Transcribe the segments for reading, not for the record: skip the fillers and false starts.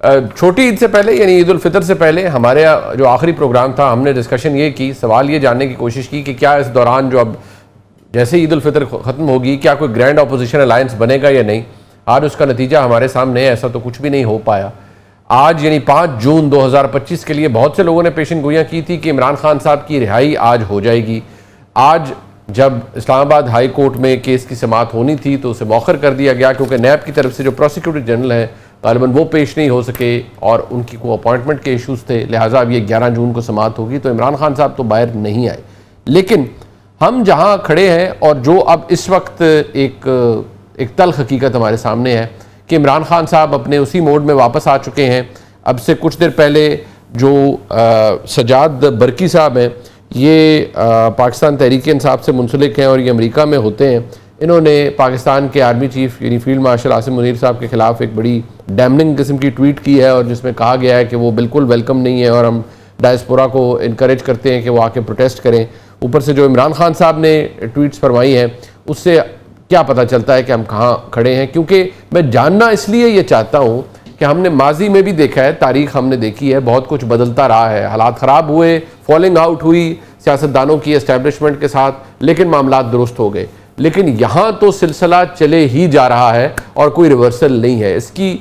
چھوٹی عید سے پہلے یعنی عید الفطر سے پہلے ہمارے جو آخری پروگرام تھا ہم نے ڈسکشن یہ کی، سوال یہ جاننے کی کوشش کی کہ کیا اس دوران جو اب جیسے عید الفطر ختم ہوگی کیا کوئی گرینڈ اپوزیشن الائنس بنے گا یا نہیں. آج اس کا نتیجہ ہمارے سامنے ہے، ایسا تو کچھ بھی نہیں ہو پایا. آج یعنی 5 جون 2025 کے لیے بہت سے لوگوں نے پیشن گوئیاں کی تھی کہ عمران خان صاحب کی رہائی آج ہو جائے گی. آج جب اسلام آباد ہائی کورٹ میں کیس کی سماعت ہونی تھی تو اسے مؤخر کر دیا گیا کیونکہ نیب کی طرف سے جو پروسیکیوٹر جنرل ہیں غالباً وہ پیش نہیں ہو سکے اور ان کی کوئی اپوائنٹمنٹ کے ایشوز تھے، لہٰذا اب یہ 11 جون کو سماعت ہوگی تو عمران خان صاحب تو باہر نہیں آئے. لیکن ہم جہاں کھڑے ہیں اور جو اب اس وقت ایک تلخ حقیقت ہمارے سامنے ہے کہ عمران خان صاحب اپنے اسی موڈ میں واپس آ چکے ہیں. اب سے کچھ دیر پہلے جو سجاد برقی صاحب ہیں یہ پاکستان تحریک انصاف سے منسلک ہیں اور یہ امریکہ میں ہوتے ہیں. انہوں نے پاکستان کے آرمی چیف یعنی فیلڈ مارشل عاصم منیر صاحب کے خلاف ایک بڑی ڈیمننگ قسم کی ٹویٹ کی ہے اور جس میں کہا گیا ہے کہ وہ بالکل ویلکم نہیں ہے اور ہم ڈائسپورا کو انکریج کرتے ہیں کہ وہ آ کے پروٹیسٹ کریں. اوپر سے جو عمران خان صاحب نے ٹویٹس فرمائی ہیں اس سے کیا پتہ چلتا ہے کہ ہم کہاں کھڑے ہیں. کیونکہ میں جاننا اس لیے یہ چاہتا ہوں کہ ہم نے ماضی میں بھی دیکھا ہے، تاریخ ہم نے دیکھی ہے، بہت کچھ بدلتا رہا ہے، حالات خراب ہوئے، فالنگ آؤٹ ہوئی سیاستدانوں کی اسٹیبلشمنٹ کے ساتھ، لیکن معاملات درست ہو گئے. لیکن یہاں تو سلسلہ چلے ہی جا رہا ہے اور کوئی ریورسل نہیں ہے. اس کی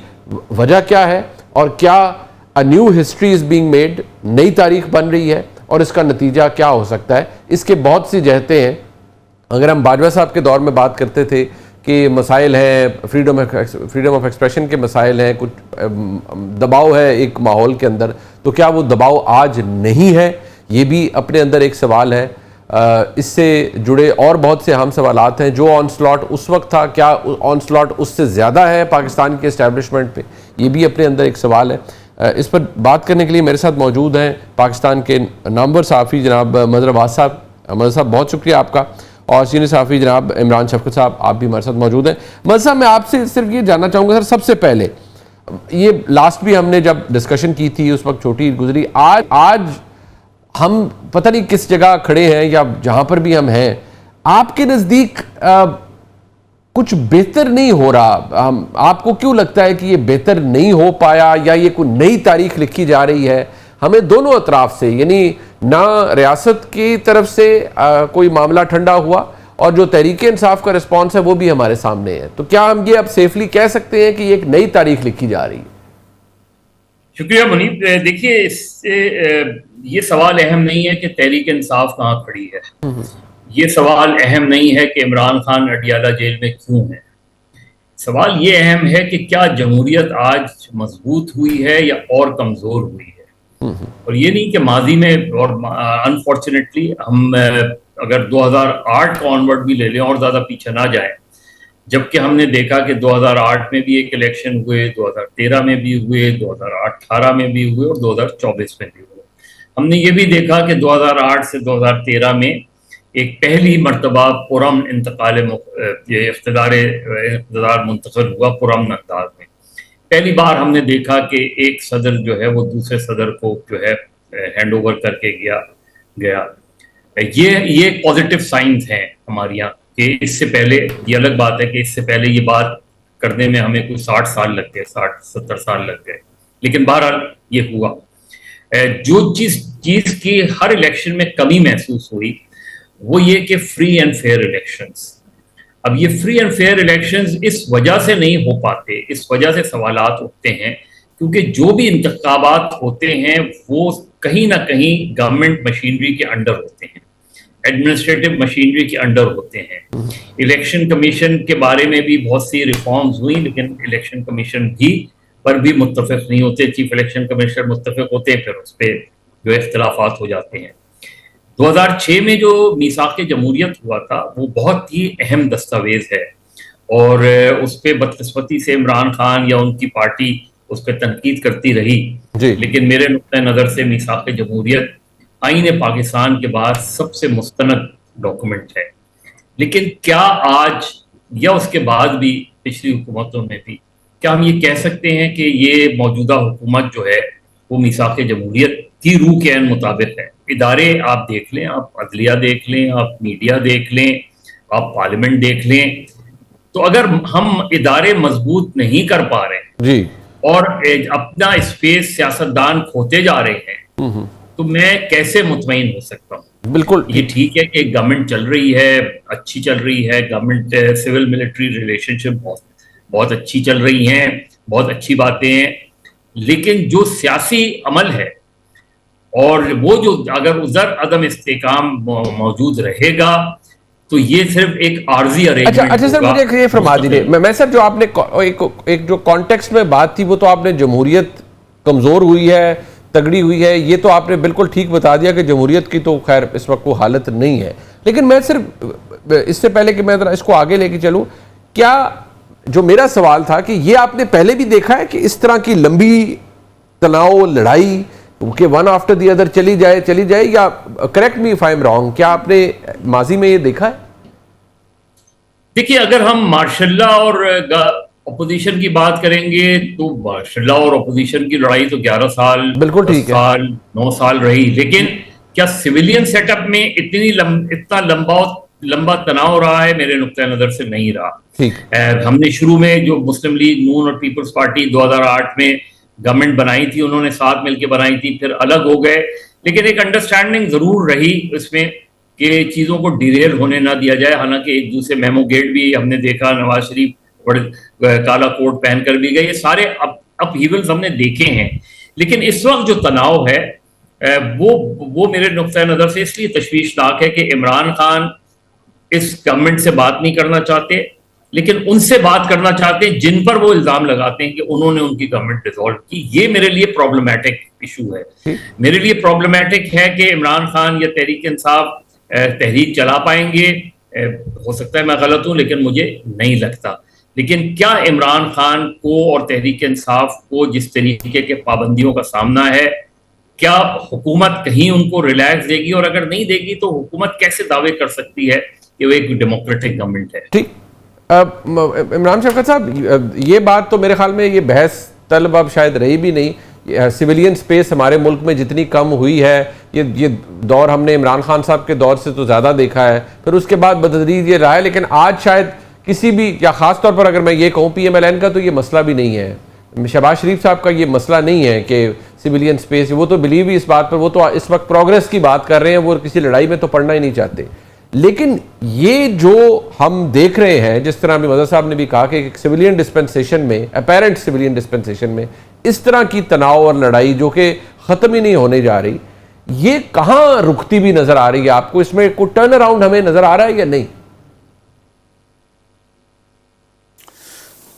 وجہ کیا ہے اور کیا a new history is being made، نئی تاریخ بن رہی ہے اور اس کا نتیجہ کیا ہو سکتا ہے؟ اس کے بہت سی جہتیں ہیں. اگر ہم باجوہ صاحب کے دور میں بات کرتے تھے کہ مسائل ہیں، فریڈم آف ایکسپریشن کے مسائل ہیں، کچھ دباؤ ہے ایک ماحول کے اندر، تو کیا وہ دباؤ آج نہیں ہے؟ یہ بھی اپنے اندر ایک سوال ہے. اس سے جڑے اور بہت سے اہم سوالات ہیں. جو آن سلاٹ اس وقت تھا کیا آن سلاٹ اس سے زیادہ ہے پاکستان کے اسٹیبلشمنٹ پہ؟ یہ بھی اپنے اندر ایک سوال ہے. اس پر بات کرنے کے لیے میرے ساتھ موجود ہیں پاکستان کے نامور صحافی جناب مظہر عباس صاحب. مظہر صاحب بہت شکریہ آپ کا. اور سینئر صحافی جناب عمران شفقت صاحب آپ بھی ہمارے ساتھ موجود ہیں. مظہر صاحب میں آپ سے صرف یہ جاننا چاہوں گا سر، سب سے پہلے یہ لاسٹ بھی ہم نے جب ڈسکشن کی تھی اس وقت چھوٹی گزری، آج ہم پتہ نہیں کس جگہ کھڑے ہیں یا جہاں پر بھی ہم ہیں، آپ کے نزدیک کچھ بہتر نہیں ہو رہا. آپ کو کیوں لگتا ہے کہ یہ بہتر نہیں ہو پایا یا یہ کوئی نئی تاریخ لکھی جا رہی ہے؟ ہمیں دونوں اطراف سے یعنی نہ ریاست کی طرف سے کوئی معاملہ ٹھنڈا ہوا اور جو تحریک انصاف کا رسپانس ہے وہ بھی ہمارے سامنے ہے. تو کیا ہم یہ اب سیفلی کہہ سکتے ہیں کہ یہ ایک نئی تاریخ لکھی جا رہی ہے؟ شکریہ منیب. دیکھیے اس سے یہ سوال اہم نہیں ہے کہ تحریک انصاف کہاں کھڑی ہے، یہ سوال اہم نہیں ہے کہ عمران خان اڈیالہ جیل میں کیوں ہے. سوال یہ اہم ہے کہ کیا جمہوریت آج مضبوط ہوئی ہے یا اور کمزور ہوئی ہے. اور یہ نہیں کہ ماضی میں، اور انفارچونیٹلی ہم اگر 2008 کا آنورڈ بھی لے لیں اور زیادہ پیچھے نہ جائیں، جبکہ ہم نے دیکھا کہ 2008 میں بھی ایک الیکشن ہوئے، 2013 میں بھی ہوئے، 2018 میں بھی ہوئے اور 2024 میں بھی ہوئے. ہم نے یہ بھی دیکھا کہ 2008 سے 2013 میں ایک پہلی مرتبہ پرامن انتقال اقتدار منتقل ہوا پرامن انداز میں. پہلی بار ہم نے دیکھا کہ ایک صدر جو ہے وہ دوسرے صدر کو جو ہے ہینڈ اوور کر کے گیا. یہ پازیٹیو سائنز ہیں ہمارے یہاں کہ اس سے پہلے، یہ الگ بات ہے کہ اس سے پہلے یہ بات کرنے میں ہمیں کوئی 60 سال لگ گئے، 60-70 سال لگ گئے، لیکن بہرحال یہ ہوا. جو چیز کی ہر الیکشن میں کمی محسوس ہوئی وہ یہ کہ فری اینڈ فیئر الیکشنز. اب یہ فری اینڈ فیئر الیکشنز اس وجہ سے نہیں ہو پاتے، اس وجہ سے سوالات اٹھتے ہیں کیونکہ جو بھی انتخابات ہوتے ہیں وہ کہیں نہ کہیں گورنمنٹ مشینری کے انڈر ہوتے ہیں، ایڈمنسٹریٹو مشینری کے انڈر ہوتے ہیں. الیکشن کمیشن کے بارے میں بھی بہت سی ریفارمز ہوئی لیکن الیکشن کمیشن پر بھی متفق نہیں ہوتے. چیف الیکشن کمشنر متفق ہوتے ہیں، پھر اس پہ جو اختلافات ہو جاتے ہیں. 2006 میں جو میثاق جمہوریت ہوا تھا وہ بہت ہی اہم دستاویز ہے اور اس پہ بدقسمتی سے عمران خان یا ان کی پارٹی اس پہ تنقید کرتی رہی. لیکن میرے نقطۂ نظر سے میثاق جمہوریت آئین پاکستان کے بعد سب سے مستند ڈاکومنٹ ہے. لیکن کیا آج یا اس کے بعد بھی پچھلی حکومتوں میں بھی کیا ہم یہ کہہ سکتے ہیں کہ یہ موجودہ حکومت جو ہے وہ میثاق جمہوریت کی روح کے عین مطابق ہے؟ ادارے آپ دیکھ لیں، آپ عدلیہ دیکھ لیں، آپ میڈیا دیکھ لیں، آپ پارلیمنٹ دیکھ لیں، تو اگر ہم ادارے مضبوط نہیں کر پا رہے اور اپنا اسپیس سیاستدان کھوتے جا رہے ہیں تو میں کیسے مطمئن ہو سکتا ہوں؟ بالکل یہ ٹھیک ہے کہ گورنمنٹ چل رہی ہے، اچھی چل رہی ہے، گورنمنٹ سول ملٹری ریلیشن شپ بہت اچھی چل رہی ہیں، بہت اچھی باتیں ہیں، لیکن جو سیاسی عمل ہے اور وہ جو اگر ادھر عدم استحکام موجود رہے گا تو یہ صرف ایک عارضی ارینجمنٹ اچھا سر، ہوگا. مجھے یہ فرما دیجیے، میں سر جو آپ نے ایک جو کانٹیکسٹ میں بات تھی وہ تو آپ نے جمہوریت کمزور ہوئی ہے، تگڑی ہوئی ہے، یہ تو آپ نے بالکل ٹھیک بتا دیا کہ جمہوریت کی تو خیر اس وقت وہ حالت نہیں ہے. لیکن میں صرف اس سے پہلے کہ میں ذرا اس کو آگے لے کے چلوں، کیا جو میرا سوال تھا کہ یہ آپ نے پہلے بھی دیکھا ہے کہ اس طرح کی لمبی تناؤ لڑائی کہ ون آفٹر دی ادر چلی جائے، یا correct me if I am wrong, کیا آپ نے ماضی میں یہ دیکھا ہے؟ دیکھیے، اگر ہم ماشاء اللہ اور اپوزیشن کی بات کریں گے تو ماشاء اللہ اور اپوزیشن کی لڑائی تو 11 سال بالکل 10 ٹھیک ہے. سال 9 سال رہی، لیکن کیا سویلین سیٹ اپ میں اتنا لمبا تناؤ رہا ہے؟ میرے نقطۂ نظر سے نہیں رہا. ٹھیک. ہم نے شروع میں جو مسلم لیگ نون اور پیپلز پارٹی 2008 میں گورنمنٹ بنائی تھی، انہوں نے ساتھ مل کے بنائی تھی، پھر الگ ہو گئے، لیکن ایک انڈرسٹینڈنگ ضرور رہی اس میں کہ چیزوں کو ڈیریل ہونے نہ دیا جائے. حالانکہ ایک دوسرے میمو گیٹ بھی ہم نے دیکھا، نواز شریف بڑے کالا کوٹ پہن کر بھی گئے، یہ سارے اپ ہیولز ہم نے دیکھے ہیں. لیکن اس وقت جو تناؤ ہے وہ میرے نقطۂ نظر سے اس لیے تشویشناک ہے کہ عمران خان اس گورنمنٹ سے بات نہیں کرنا چاہتے، لیکن ان سے بات کرنا چاہتے ہیں جن پر وہ الزام لگاتے ہیں کہ انہوں نے ان کی گورنمنٹ ڈیزالو کی. یہ میرے لیے پرابلمٹک ایشو ہے. میرے لیے پرابلمٹک ہے کہ عمران خان یا تحریک انصاف تحریک چلا پائیں گے. ہو سکتا ہے میں غلط ہوں، لیکن مجھے نہیں لگتا. لیکن کیا عمران خان کو اور تحریک انصاف کو جس طریقے کے پابندیوں کا سامنا ہے، کیا حکومت کہیں ان کو ریلیکس دے گی؟ اور اگر نہیں دے گی تو حکومت کیسے دعوے کر سکتی ہے کہ وہ ایک ڈیموکریٹک گورنمنٹ ہے؟ ٹھیک. عمران شفقت صاحب، یہ بات تو میرے خیال میں یہ بحث طلب اب شاید رہی بھی نہیں. سویلین سپیس ہمارے ملک میں جتنی کم ہوئی ہے، یہ دور ہم نے عمران خان صاحب کے دور سے تو زیادہ دیکھا ہے، پھر اس کے بعد بتدریج یہ رہا ہے. لیکن آج شاید کسی بھی، یا خاص طور پر اگر میں یہ کہوں پی ایم ایل این کا، تو یہ مسئلہ بھی نہیں ہے. شہباز شریف صاحب کا یہ مسئلہ نہیں ہے کہ سویلین سپیس، وہ تو بلیو ہی اس بات پر، وہ تو اس وقت پروگریس کی بات کر رہے ہیں، وہ کسی لڑائی میں تو پڑنا ہی نہیں چاہتے. لیکن یہ جو ہم دیکھ رہے ہیں، جس طرح ابھی مظہر صاحب نے بھی کہا کہ سویلین ڈسپنسیشن میں، اپیرنٹ سویلین ڈسپنسیشن میں اس طرح کی تناؤ اور لڑائی جو کہ ختم ہی نہیں ہونے جا رہی، یہ کہاں رکتی بھی نظر آ رہی ہے آپ کو؟ اس میں کوئی ٹرن اراؤنڈ ہمیں نظر آ رہا ہے یا نہیں؟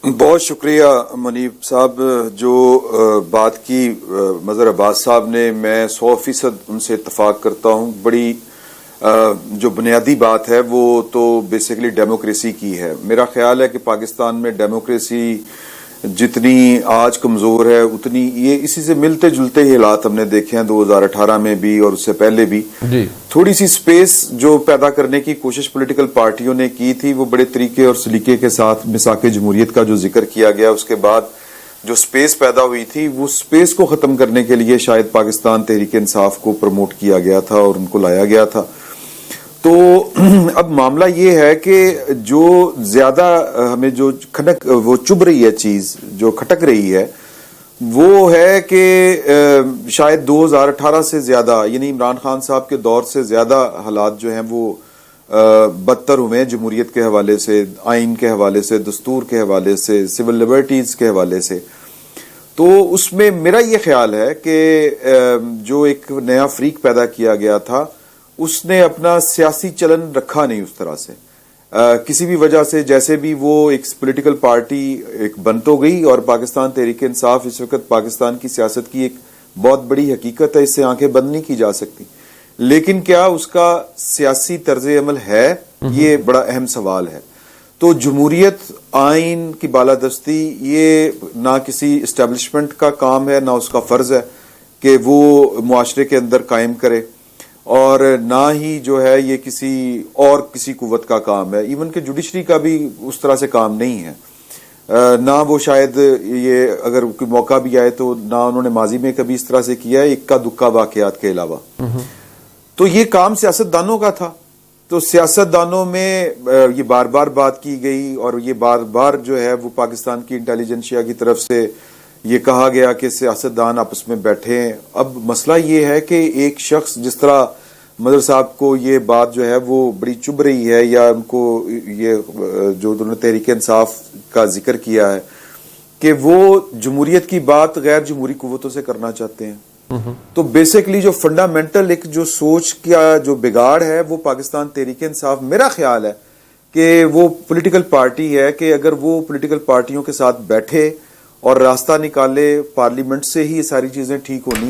بہت شکریہ منیب صاحب جو بات کی مظہر عباس صاحب نے. میں 100% ان سے اتفاق کرتا ہوں. بڑی جو بنیادی بات ہے وہ تو بیسیکلی ڈیموکریسی کی ہے. میرا خیال ہے کہ پاکستان میں ڈیموکریسی جتنی آج کمزور ہے، اتنی یہ اسی سے ملتے جلتے ہی حالات ہم نے دیکھے ہیں 2018 میں بھی اور اس سے پہلے بھی. تھوڑی سی سپیس جو پیدا کرنے کی کوشش پولیٹیکل پارٹیوں نے کی تھی، وہ بڑے طریقے اور سلیقے کے ساتھ مساق جمہوریت کا جو ذکر کیا گیا، اس کے بعد جو سپیس پیدا ہوئی تھی، وہ سپیس کو ختم کرنے کے لیے شاید پاکستان تحریک انصاف کو پروموٹ کیا گیا تھا اور ان کو لایا گیا تھا. تو اب معاملہ یہ ہے کہ جو زیادہ ہمیں جو وہ چبھ رہی ہے، چیز جو کھٹک رہی ہے، وہ ہے کہ شاید 2018 سے زیادہ، یعنی عمران خان صاحب کے دور سے زیادہ حالات جو ہیں وہ بدتر ہوئے ہیں جمہوریت کے حوالے سے، آئین کے حوالے سے، دستور کے حوالے سے، سول لبرٹیز کے حوالے سے. تو اس میں میرا یہ خیال ہے کہ جو ایک نیا فریق پیدا کیا گیا تھا، اس نے اپنا سیاسی چلن رکھا نہیں اس طرح سے کسی بھی وجہ سے. جیسے بھی وہ ایک پولیٹیکل پارٹی ایک بن تو گئی، اور پاکستان تحریک انصاف اس وقت پاکستان کی سیاست کی ایک بہت بڑی حقیقت ہے، اس سے آنکھیں بند نہیں کی جا سکتی. لیکن کیا اس کا سیاسی طرز عمل ہے؟ یہ بڑا اہم سوال ہے. تو جمہوریت، آئین کی بالادستی، یہ نہ کسی اسٹیبلشمنٹ کا کام ہے، نہ اس کا فرض ہے کہ وہ معاشرے کے اندر قائم کرے، اور نہ ہی جو ہے یہ کسی قوت کا کام ہے. ایون کہ جوڈیشری کا بھی اس طرح سے کام نہیں ہے. نہ وہ شاید یہ اگر کوئی موقع بھی آئے تو نہ انہوں نے ماضی میں کبھی اس طرح سے کیا ہے، اکا دکا واقعات کے علاوہ. تو یہ کام سیاستدانوں کا تھا. تو سیاستدانوں میں یہ بار بار بات کی گئی، اور یہ بار بار جو ہے وہ پاکستان کی انٹیلیجنسیا کی طرف سے یہ کہا گیا کہ سیاستدان آپس میں بیٹھے ہیں. اب مسئلہ یہ ہے کہ ایک شخص جس طرح مظہر صاحب کو یہ بات جو ہے وہ بڑی چبھ رہی ہے, یا ان کو یہ جو انہوں نے تحریک انصاف کا ذکر کیا ہے کہ وہ جمہوریت کی بات غیر جمہوری قوتوں سے کرنا چاہتے ہیں, تو بیسیکلی جو فنڈامنٹل ایک جو سوچ کا جو بگاڑ ہے وہ پاکستان تحریک انصاف, میرا خیال ہے کہ وہ پولیٹیکل پارٹی ہے کہ اگر وہ پولیٹیکل پارٹیوں کے ساتھ بیٹھے اور راستہ نکالے, پارلیمنٹ سے ہی یہ ساری چیزیں ٹھیک ہونی